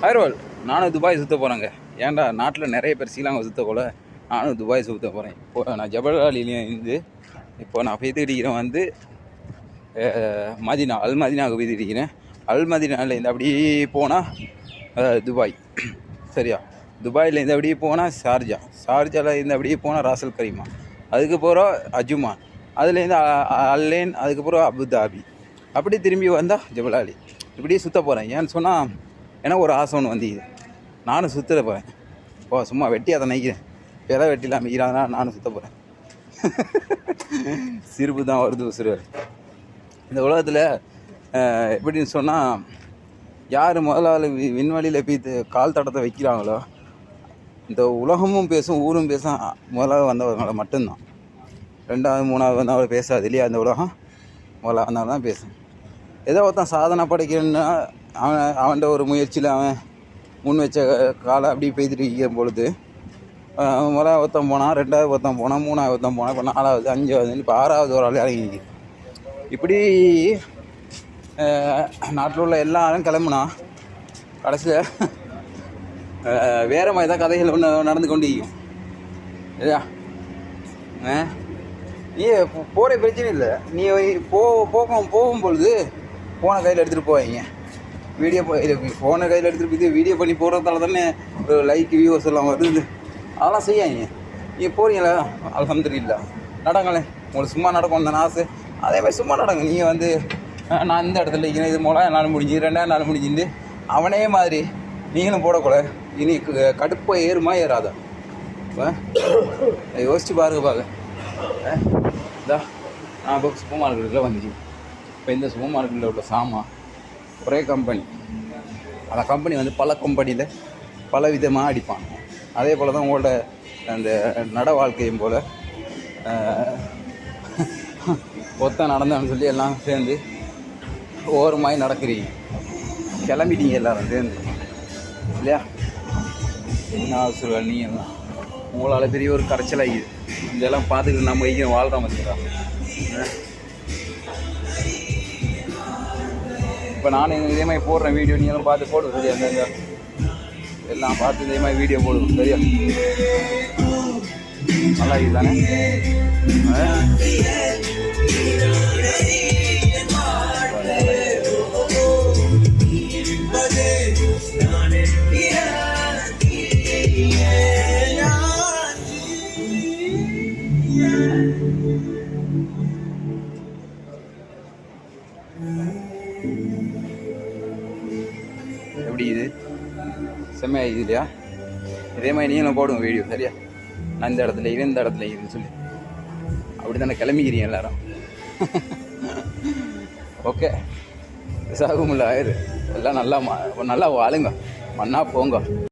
ஹைரோல் நானும் துபாய் சுற்ற போகிறேங்க. ஏன்டா நாட்டில் நிறைய பேர் சீலாங்க சுற்ற போல நானும் துபாய் சுற்ற போகிறேன். இப்போது நான் ஜபல்காலிலையும் இருந்து இப்போ நான் பெய்துக்கிறேன் வந்து மதினா அல் மதினாவுக்கு பெய்துக்கிறேன். அல் மதினாவில் இந்த அப்படியே போனால் துபாய் சரியா. துபாயில் இந்த அப்படியே போனால் ஷார்ஜாவில் இந்த அப்படியே போனால் ராசல் கரீமா, அதுக்கு போகிறோம் அஜுமான், அதுலேருந்து அல்லேன், அதுக்கப்புறம் அபுதாபி, அப்படி திரும்பி வந்தால் ஜபலாலி. இப்படியே சுற்ற போகிறேன். ஏன்னு சொன்னால் எனக்கு ஒரு ஆசை ஒன்று வந்து நானும் சுற்றுற போகிறேன். சும்மா வெட்டி அதை நினைக்கிறேன், எதை வெட்டிலாம் அமைக்கிறாங்கன்னா நானும் சுற்ற போகிறேன். சிரிப்பு தான் வருது உசுறு. இந்த உலகத்தில் எப்படின்னு சொன்னால் யார் முதலாளி விண்வெளியில் போய் கால் தடத்தை வைக்கிறாங்களோ இந்த உலகமும் பேசும் ஊரும் பேசும் முதலாவது வந்தவங்களை மட்டும்தான். ரெண்டாவது மூணாவது வந்தவங்களை பேசாது இல்லையா. அந்த உலகம் முதலாவது வந்தவங்க தான் பேசும். ஏதோ ஒருத்தன் சாதனை படைக்கணுன்னா அவன்கிட்ட ஒரு முயற்சியில் அவன் முன் வச்ச காலை அப்படி பெய்துட்டு இருக்கும் பொழுது முதலாவது ஒருத்தன் போனான், ரெண்டாவது ஒருத்தன் போனான், மூணாவது ஒருத்தன் போனான், இப்போ நாலாவது, அஞ்சாவது, இப்போ ஆறாவது ஒரு ஆள் இறங்கி நிற்கிது. இப்படி நாட்டில் உள்ள எல்லாரும் கிளம்புனா கடைசியில் வேறு மாதிரி தான் கதைகள் ஒன்று நடந்து கொண்டு இருக்கும் இல்லையா. நீ போகிற பிரச்சனை இல்லை, நீ போகும் பொழுது ஃபோனை கையில் எடுத்துகிட்டு போவீங்க. ஃபோனை கையில் எடுத்துகிட்டு போய் வீடியோ பண்ணி போடுறதால தானே ஒரு லைக் வியூவர்ஸ் எல்லாம் வருது. அதெல்லாம் செய்யாங்க. நீ போகிறீங்களா அல்ஹம்துலில்லாஹ், நடங்களேன். உங்களுக்கு சும்மா நடக்கும் தானே ஆசை, அதே மாதிரி சும்மா நடங்க. நீங்கள் வந்து நான் இந்த இடத்துல இருக்கிறேன், இது மூலம் நாள் முடிஞ்சு 2 நாள் முடிஞ்சுட்டு அவனே மாதிரி நீங்களும் போடக்கூட இனி கடுப்பை ஏறுமா ஏறாதா யோசிச்சு பாருங்க. இதா நான் இப்போ சூப்பர் மார்க்கெட்டில் வந்துச்சு. இப்போ இந்த சூப்பர் மார்க்கெட்டில் உள்ள சாமான் ஒரே கம்பெனி, அந்த கம்பெனி வந்து பல கம்பெனியில் பல விதமாக அடிப்பாங்க. அதே போல் தான் உங்களோட அந்த நட வாழ்க்கையும் போல் ஒத்த நடந்தான்னு சொல்லி எல்லாம் சேர்ந்து ஒவ்வொரு மாதிரி நடக்கிறீங்க, கிளம்பிட்டீங்க எல்லோரும் சேர்ந்து இல்லையா. என்ன சொல்லுவேன், நீ எல்லாம் உங்களால் பெரிய ஒரு கரைச்சலாகிது. இதெல்லாம் பார்த்துக்கிட்டு நம்ம இங்கே வாழ்கிறோம் வச்சுக்கிறோம். இப்போ நானும் இதே மாதிரி போடுறேன் வீடியோ, நீங்களும் பார்த்து போடுவோம் சரியா. அந்த எல்லாம் பார்த்து இதே மாதிரி வீடியோ போடுவோம் சரியா. நல்லா இது தானே. எப்படி இது செம்மையா இது இல்லையா. இதே மாதிரி நீங்களும் போடுங்க வீடியோ சரியா. நான் இந்த இடத்துல இந்த இடத்துல இதுன்னு சொல்லி அப்படி தானே கிளம்பிக்கிறீங்க எல்லாரும். ஓகே, சாகுமில்ல ஆயிரு எல்லாம் நல்லா வாழுங்க, மண்ணா போங்க.